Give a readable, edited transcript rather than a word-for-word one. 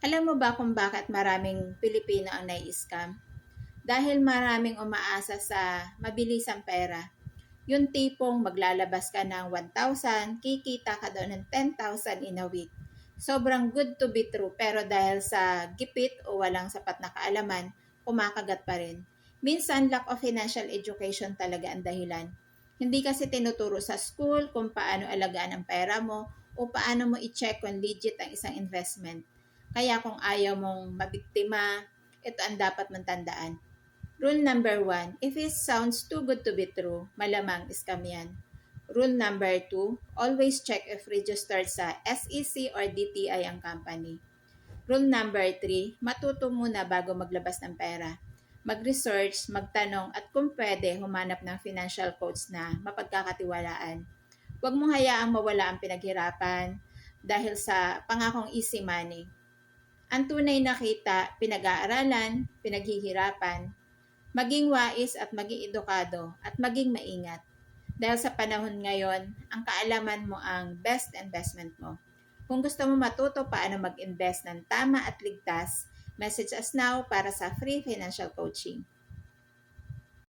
Alam mo ba kung bakit maraming Pilipino ang nai-scam? Dahil maraming umaasa sa mabilisang pera. Yung tipong maglalabas ka ng 1,000, kikita ka daw ng 10,000 in a week. Sobrang good to be true pero dahil sa gipit o walang sapat na kaalaman, kumakagat pa rin. Minsan lack of financial education talaga ang dahilan. Hindi kasi tinuturo sa school kung paano alagaan ang pera mo o paano mo i-check kung legit ang isang investment. Kaya kung ayaw mong mabiktima, ito ang dapat mong tandaan. Rule number 1, if it sounds too good to be true, malamang scam yan. Rule number 2, always check if registered sa SEC or DTI ang company. Rule number 3, matuto muna bago maglabas ng pera. Mag-research, magtanong at kung pwede, humanap ng financial coach na mapagkakatiwalaan. Huwag mong hayaang mawala ang pinaghirapan dahil sa pangakong easy money. Ang tunay na kita, pinag-aaralan, pinaghihirapan, maging wais at maging edukado at maging maingat. Dahil sa panahon ngayon, ang kaalaman mo ang best investment mo. Kung gusto mo matuto paano mag-invest ng tama at ligtas, message us now para sa free financial coaching.